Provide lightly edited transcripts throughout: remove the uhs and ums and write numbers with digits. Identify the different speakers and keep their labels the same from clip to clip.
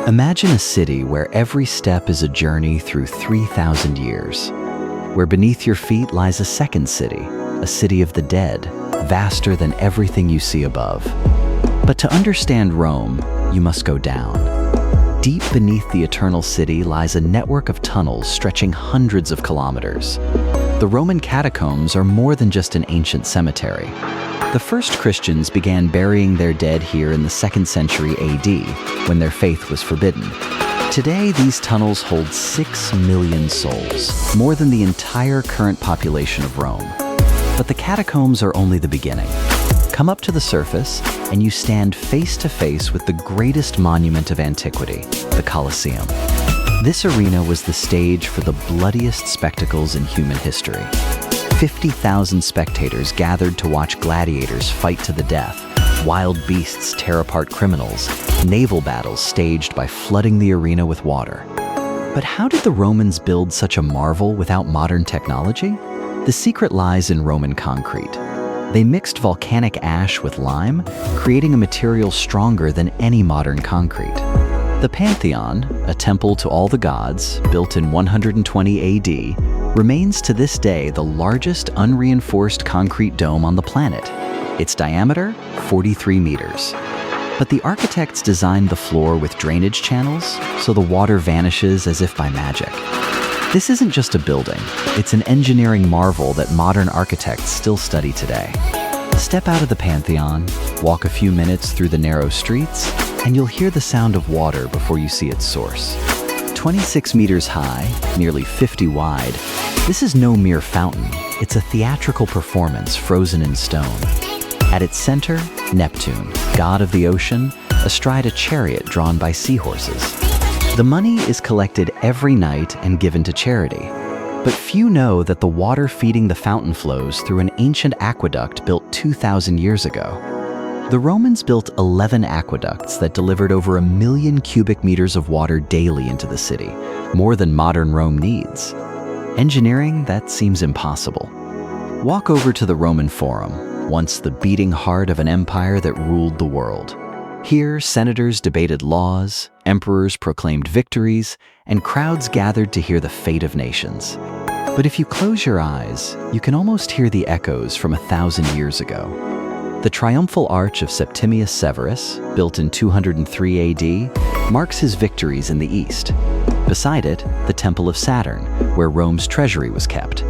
Speaker 1: Imagine a city where every step is a journey through 3,000 years, where beneath your feet lies a second city, a city of the dead, vaster than everything you see above. But to understand Rome, you must go down. Deep beneath the eternal city lies a network of tunnels stretching hundreds of kilometers. The Roman catacombs are more than just an ancient cemetery. The first Christians began burying their dead here in the 2nd century AD, when their faith was forbidden. Today, these tunnels hold 6 million souls, more than the entire current population of Rome. But the catacombs are only the beginning. Come up to the surface, and you stand face to face with the greatest monument of antiquity, the Colosseum. This arena was the stage for the bloodiest spectacles in human history. 50,000 spectators gathered to watch gladiators fight to the death, wild beasts tear apart criminals, naval battles staged by flooding the arena with water. But how did the Romans build such a marvel without modern technology? The secret lies in Roman concrete. They mixed volcanic ash with lime, creating a material stronger than any modern concrete. The Pantheon, a temple to all the gods, built in 120 AD, remains to this day the largest unreinforced concrete dome on the planet. Its diameter, 43 meters. But the architects designed the floor with drainage channels, so the water vanishes as if by magic. This isn't just a building, it's an engineering marvel that modern architects still study today. Step out of the Pantheon, walk a few minutes through the narrow streets, and you'll hear the sound of water before you see its source. 26 meters high, nearly 50 wide, this is no mere fountain, it's a theatrical performance frozen in stone. At its center, Neptune, god of the ocean, astride a chariot drawn by seahorses. The money is collected every night and given to charity. But few know that the water feeding the fountain flows through an ancient aqueduct built 2,000 years ago. The Romans built 11 aqueducts that delivered over 1 million cubic meters of water daily into the city, more than modern Rome needs. Engineering, that seems impossible. Walk over to the Roman Forum, once the beating heart of an empire that ruled the world. Here, senators debated laws, emperors proclaimed victories, and crowds gathered to hear the fate of nations. But if you close your eyes, you can almost hear the echoes from 1,000 years ago. The triumphal arch of Septimius Severus, built in 203 AD, marks his victories in the east. Beside it, the Temple of Saturn, where Rome's treasury was kept.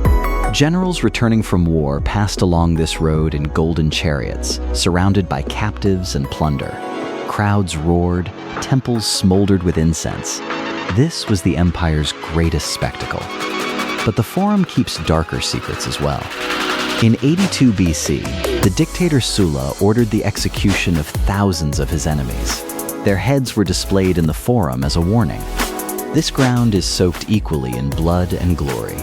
Speaker 1: Generals returning from war passed along this road in golden chariots, surrounded by captives and plunder. Crowds roared, temples smoldered with incense. This was the empire's greatest spectacle. But the Forum keeps darker secrets as well. In 82 BC, the dictator Sulla ordered the execution of thousands of his enemies. Their heads were displayed in the Forum as a warning. This ground is soaked equally in blood and glory.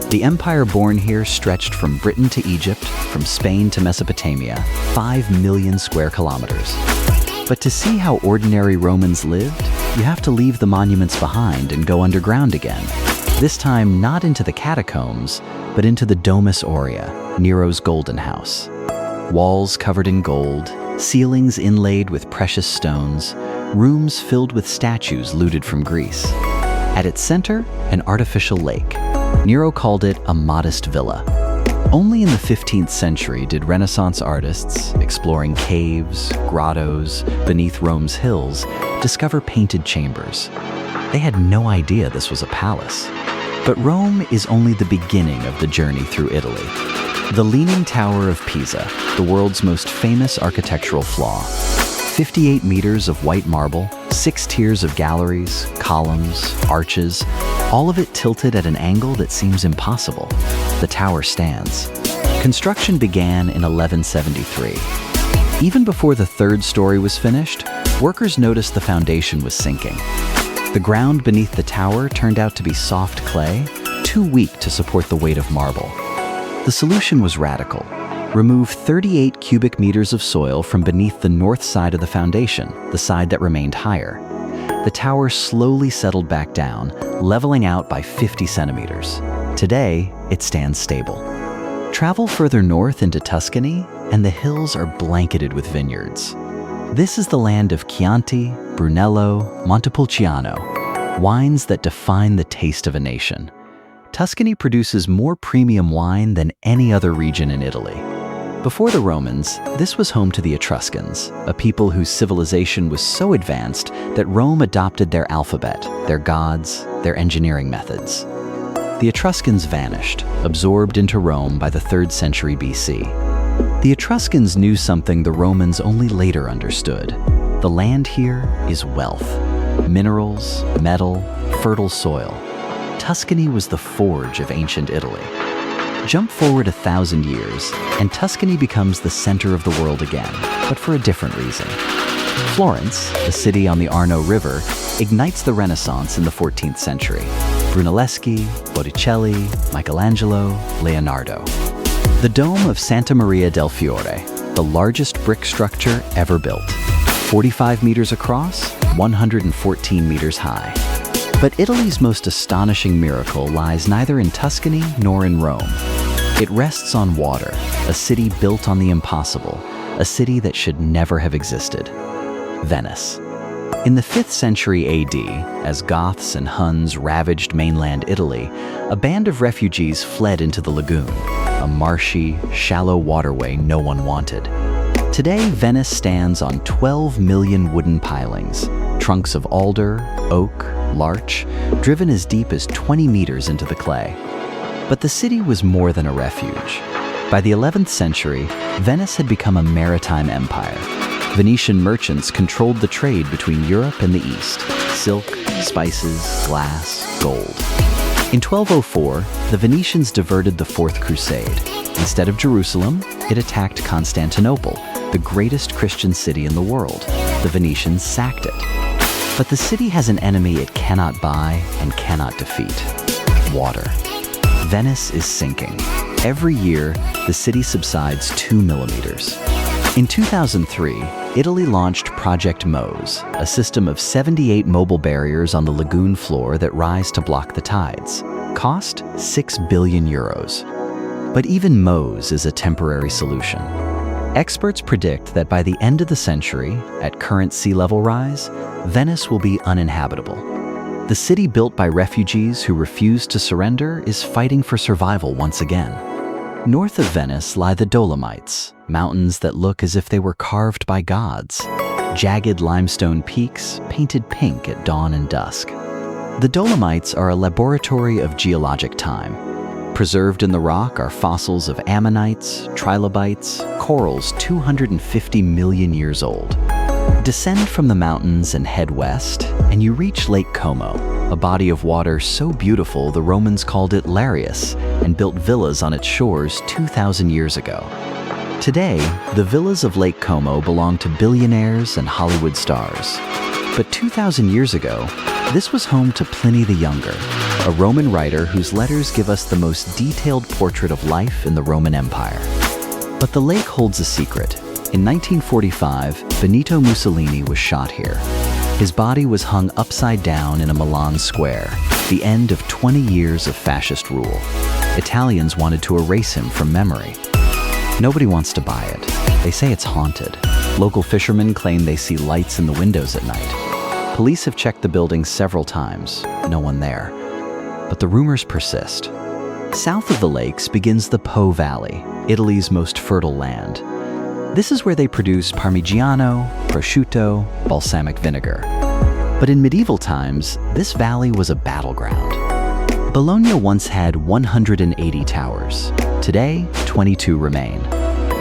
Speaker 1: The empire born here stretched from Britain to Egypt, from Spain to Mesopotamia, 5 million square kilometers. But to see how ordinary Romans lived, you have to leave the monuments behind and go underground again. This time not into the catacombs, but into the Domus Aurea, Nero's golden house. Walls covered in gold, ceilings inlaid with precious stones, rooms filled with statues looted from Greece. At its center, an artificial lake. Nero called it a modest villa. Only in the 15th century did Renaissance artists, exploring caves, grottos, beneath Rome's hills, discover painted chambers. They had no idea this was a palace. But Rome is only the beginning of the journey through Italy. The Leaning Tower of Pisa, the world's most famous architectural flaw. 58 meters of white marble, 6 tiers of galleries, columns, arches, all of it tilted at an angle that seems impossible. The tower stands. Construction began in 1173. Even before the 3rd story was finished, workers noticed the foundation was sinking. The ground beneath the tower turned out to be soft clay, too weak to support the weight of marble. The solution was radical. Remove 38 cubic meters of soil from beneath the north side of the foundation, the side that remained higher. The tower slowly settled back down, leveling out by 50 centimeters. Today, it stands stable. Travel further north into Tuscany, and the hills are blanketed with vineyards. This is the land of Chianti, Brunello, Montepulciano, wines that define the taste of a nation. Tuscany produces more premium wine than any other region in Italy. Before the Romans, this was home to the Etruscans, a people whose civilization was so advanced that Rome adopted their alphabet, their gods, their engineering methods. The Etruscans vanished, absorbed into Rome by the 3rd century BC. The Etruscans knew something the Romans only later understood. The land here is wealth. Minerals, metal, fertile soil. Tuscany was the forge of ancient Italy. Jump forward 1,000 years, and Tuscany becomes the center of the world again, but for a different reason. Florence, a city on the Arno River, ignites the Renaissance in the 14th century. Brunelleschi, Botticelli, Michelangelo, Leonardo. The Dome of Santa Maria del Fiore, the largest brick structure ever built. 45 meters across, 114 meters high. But Italy's most astonishing miracle lies neither in Tuscany nor in Rome. It rests on water, a city built on the impossible, a city that should never have existed. Venice. In the 5th century AD, as Goths and Huns ravaged mainland Italy, a band of refugees fled into the lagoon, a marshy, shallow waterway no one wanted. Today, Venice stands on 12 million wooden pilings, trunks of alder, oak, larch, driven as deep as 20 meters into the clay. But the city was more than a refuge. By the 11th century, Venice had become a maritime empire. Venetian merchants controlled the trade between Europe and the East: silk, spices, glass, gold. In 1204, the Venetians diverted the Fourth Crusade. Instead of Jerusalem, it attacked Constantinople, the greatest Christian city in the world. The Venetians sacked it. But the city has an enemy it cannot buy and cannot defeat: water. Venice is sinking. Every year, the city subsides 2 millimeters. In 2003, Italy launched Project MOSE, a system of 78 mobile barriers on the lagoon floor that rise to block the tides. Cost €6 billion. But even MOSE is a temporary solution. Experts predict that by the end of the century, at current sea level rise, Venice will be uninhabitable. The city built by refugees who refused to surrender is fighting for survival once again. North of Venice lie the Dolomites, mountains that look as if they were carved by gods. Jagged limestone peaks painted pink at dawn and dusk. The Dolomites are a laboratory of geologic time. Preserved in the rock are fossils of ammonites, trilobites, corals 250 million years old. Descend from the mountains and head west, and you reach Lake Como, a body of water so beautiful the Romans called it Larius and built villas on its shores 2,000 years ago. Today, the villas of Lake Como belong to billionaires and Hollywood stars. But 2,000 years ago, this was home to Pliny the Younger, a Roman writer whose letters give us the most detailed portrait of life in the Roman Empire. But the lake holds a secret. In 1945, Benito Mussolini was shot here. His body was hung upside down in a Milan square, the end of 20 years of fascist rule. Italians wanted to erase him from memory. Nobody wants to buy it. They say it's haunted. Local fishermen claim they see lights in the windows at night. Police have checked the building several times. No one there. But the rumors persist. South of the lakes begins the Po Valley, Italy's most fertile land. This is where they produce Parmigiano, prosciutto, balsamic vinegar. But in medieval times, this valley was a battleground. Bologna once had 180 towers. Today, 22 remain.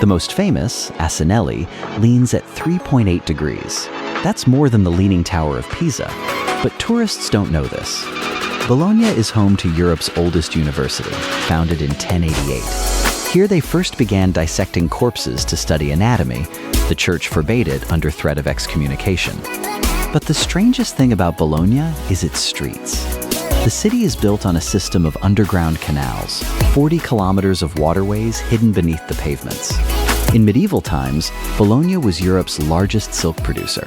Speaker 1: The most famous, Asinelli, leans at 3.8 degrees. That's more than the Leaning Tower of Pisa. But tourists don't know this. Bologna is home to Europe's oldest university, founded in 1088. Here they first began dissecting corpses to study anatomy. The church forbade it under threat of excommunication. But the strangest thing about Bologna is its streets. The city is built on a system of underground canals, 40 kilometers of waterways hidden beneath the pavements. In medieval times, Bologna was Europe's largest silk producer.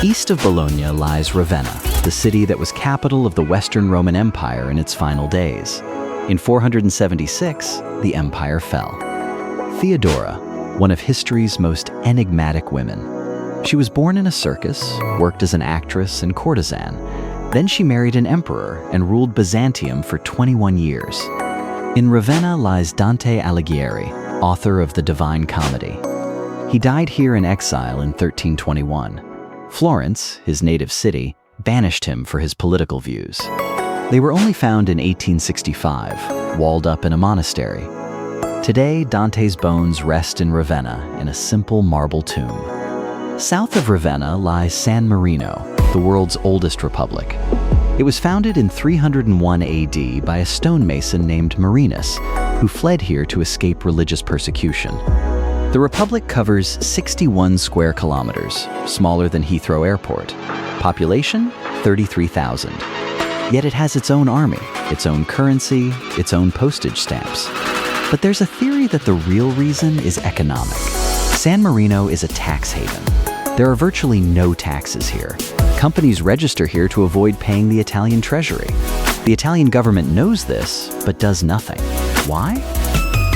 Speaker 1: East of Bologna lies Ravenna, the city that was capital of the Western Roman Empire in its final days. In 476, the empire fell. Theodora, one of history's most enigmatic women. She was born in a circus, worked as an actress and courtesan. Then she married an emperor and ruled Byzantium for 21 years. In Ravenna lies Dante Alighieri, author of the Divine Comedy. He died here in exile in 1321. Florence, his native city, banished him for his political views. They were only found in 1865, walled up in a monastery. Today, Dante's bones rest in Ravenna in a simple marble tomb. South of Ravenna lies San Marino, the world's oldest republic. It was founded in 301 AD by a stonemason named Marinus, who fled here to escape religious persecution. The republic covers 61 square kilometers, smaller than Heathrow Airport. Population, 33,000. Yet it has its own army, its own currency, its own postage stamps. But there's a theory that the real reason is economic. San Marino is a tax haven. There are virtually no taxes here. Companies register here to avoid paying the Italian treasury. The Italian government knows this, but does nothing. Why?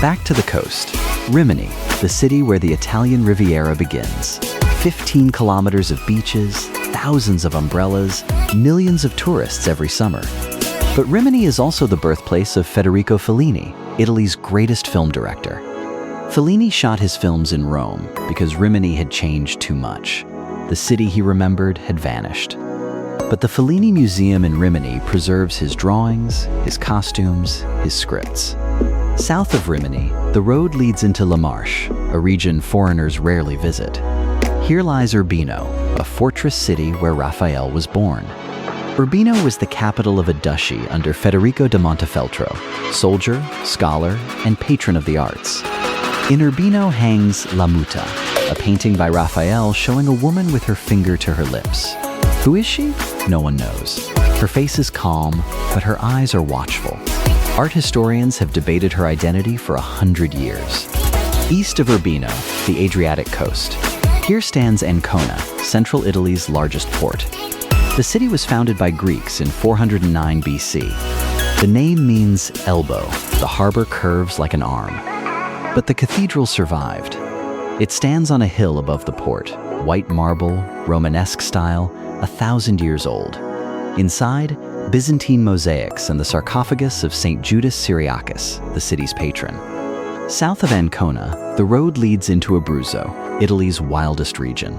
Speaker 1: Back to the coast. Rimini, the city where the Italian Riviera begins. 15 kilometers of beaches, thousands of umbrellas, millions of tourists every summer. But Rimini is also the birthplace of Federico Fellini, Italy's greatest film director. Fellini shot his films in Rome because Rimini had changed too much. The city he remembered had vanished. But the Fellini Museum in Rimini preserves his drawings, his costumes, his scripts. South of Rimini, the road leads into La Marche, a region foreigners rarely visit. Here lies Urbino, a fortress city where Raphael was born. Urbino was the capital of a duchy under Federico da Montefeltro, soldier, scholar, and patron of the arts. In Urbino hangs La Muta, a painting by Raphael showing a woman with her finger to her lips. Who is she? No one knows. Her face is calm, but her eyes are watchful. Art historians have debated her identity for 100 years. East of Urbino, the Adriatic coast. Here stands Ancona, central Italy's largest port. The city was founded by Greeks in 409 BC. The name means elbow. The harbor curves like an arm. But the cathedral survived. It stands on a hill above the port, white marble, Romanesque style, 1,000 years old. Inside, Byzantine mosaics and the sarcophagus of St. Judas Syriacus, the city's patron. South of Ancona, the road leads into Abruzzo, Italy's wildest region.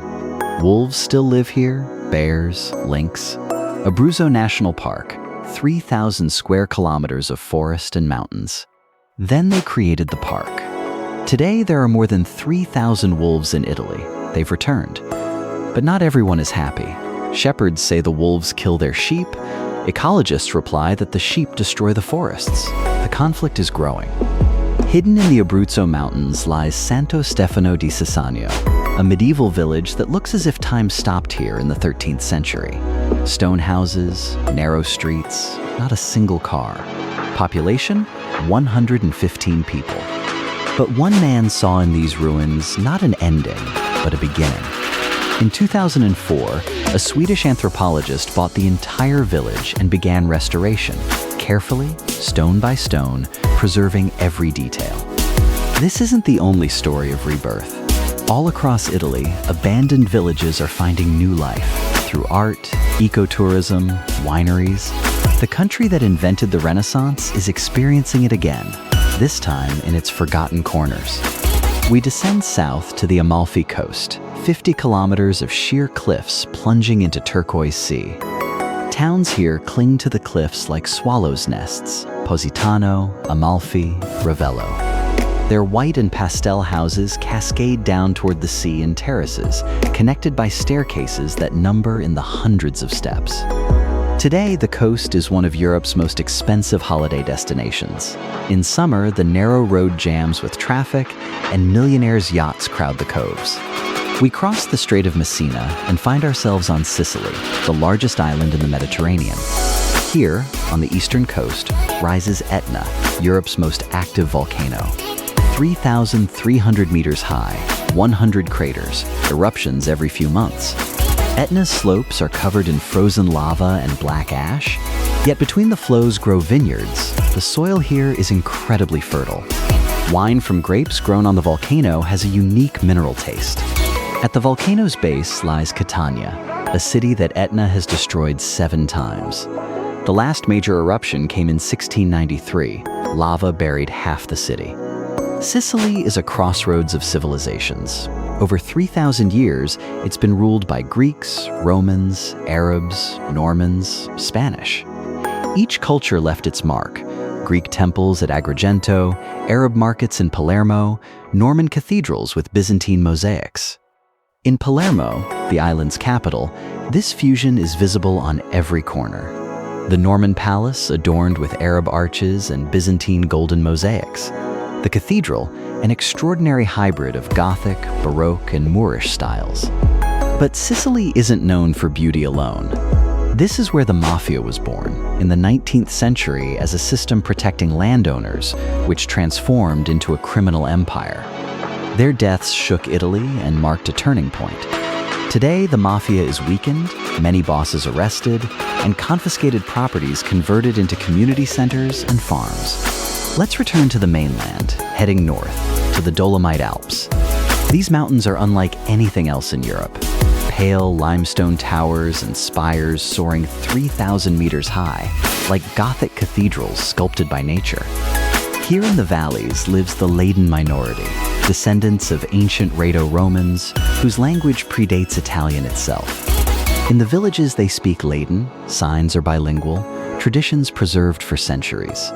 Speaker 1: Wolves still live here, bears, lynx. Abruzzo National Park, 3,000 square kilometers of forest and mountains. Then they created the park. Today, there are more than 3,000 wolves in Italy. They've returned. But not everyone is happy. Shepherds say the wolves kill their sheep. Ecologists reply that the sheep destroy the forests. The conflict is growing. Hidden in the Abruzzo Mountains lies Santo Stefano di Sasagno, a medieval village that looks as if time stopped here in the 13th century. Stone houses, narrow streets, not a single car. Population, 115 people. But one man saw in these ruins not an ending, but a beginning. In 2004, a Swedish anthropologist bought the entire village and began restoration, carefully, stone by stone, preserving every detail. This isn't the only story of rebirth. All across Italy, abandoned villages are finding new life through art, ecotourism, wineries. The country that invented the Renaissance is experiencing it again, this time in its forgotten corners. We descend south to the Amalfi Coast, 50 kilometers of sheer cliffs plunging into turquoise sea. Towns here cling to the cliffs like swallows' nests: Positano, Amalfi, Ravello. Their white and pastel houses cascade down toward the sea in terraces, connected by staircases that number in the hundreds of steps. Today, the coast is one of Europe's most expensive holiday destinations. In summer, the narrow road jams with traffic, and millionaires' yachts crowd the coves. We cross the Strait of Messina and find ourselves on Sicily, the largest island in the Mediterranean. Here, on the eastern coast, rises Etna, Europe's most active volcano. 3,300 meters high, 100 craters, eruptions every few months. Etna's slopes are covered in frozen lava and black ash, yet between the flows grow vineyards. The soil here is incredibly fertile. Wine from grapes grown on the volcano has a unique mineral taste. At the volcano's base lies Catania, a city that Etna has destroyed 7 times. The last major eruption came in 1693. Lava buried half the city. Sicily is a crossroads of civilizations. Over 3,000 years, it's been ruled by Greeks, Romans, Arabs, Normans, Spanish. Each culture left its mark. Greek temples at Agrigento, Arab markets in Palermo, Norman cathedrals with Byzantine mosaics. In Palermo, the island's capital, this fusion is visible on every corner. The Norman palace adorned with Arab arches and Byzantine golden mosaics. The cathedral, an extraordinary hybrid of Gothic, Baroque, and Moorish styles. But Sicily isn't known for beauty alone. This is where the mafia was born, in the 19th century as a system protecting landowners, which transformed into a criminal empire. Their deaths shook Italy and marked a turning point. Today, the mafia is weakened, many bosses arrested, and confiscated properties converted into community centers and farms. Let's return to the mainland, heading north, to the Dolomite Alps. These mountains are unlike anything else in Europe. Pale limestone towers and spires soaring 3,000 meters high, like Gothic cathedrals sculpted by nature. Here in the valleys lives the Laden minority, descendants of ancient Rhaeto-Romans, whose language predates Italian itself. In the villages they speak Laden, signs are bilingual, traditions preserved for centuries.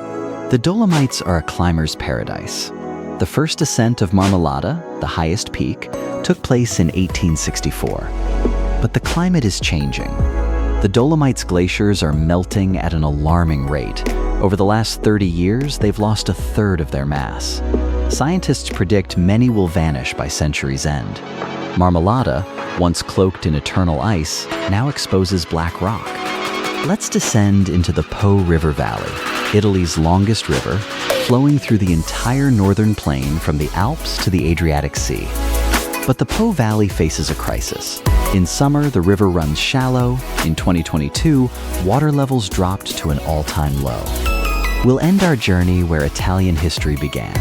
Speaker 1: The Dolomites are a climber's paradise. The first ascent of Marmolada, the highest peak, took place in 1864. But the climate is changing. The Dolomites glaciers are melting at an alarming rate. Over the last 30 years, they've lost 1/3 of their mass. Scientists predict many will vanish by century's end. Marmolada, once cloaked in eternal ice, now exposes black rock. Let's descend into the Po River Valley, Italy's longest river, flowing through the entire northern plain from the Alps to the Adriatic Sea. But the Po Valley faces a crisis. In summer, the river runs shallow. In 2022, water levels dropped to an all-time low. We'll end our journey where Italian history began,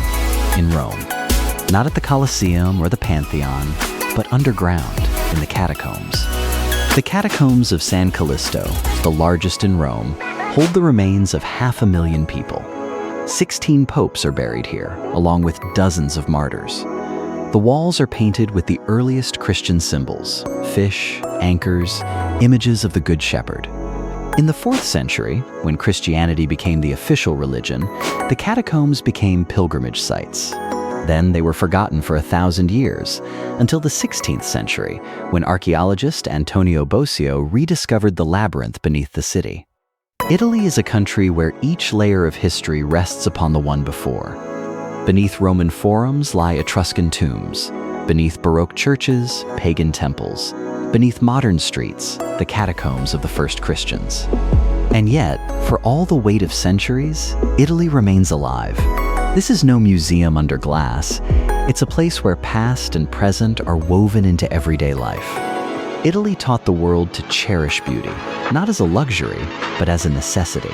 Speaker 1: in Rome. Not at the Colosseum or the Pantheon, but underground in the Catacombs. The Catacombs of San Callisto, the largest in Rome, hold the remains of 500,000 people. 16 popes are buried here, along with dozens of martyrs. The walls are painted with the earliest Christian symbols, fish, anchors, images of the Good Shepherd. In the 4th century, when Christianity became the official religion, the catacombs became pilgrimage sites. Then they were forgotten for 1,000 years, until the 16th century, when archaeologist Antonio Bosio rediscovered the labyrinth beneath the city. Italy is a country where each layer of history rests upon the one before. Beneath Roman forums lie Etruscan tombs. Beneath Baroque churches, pagan temples. Beneath modern streets, the catacombs of the first Christians. And yet, for all the weight of centuries, Italy remains alive. This is no museum under glass. It's a place where past and present are woven into everyday life. Italy taught the world to cherish beauty, not as a luxury, but as a necessity.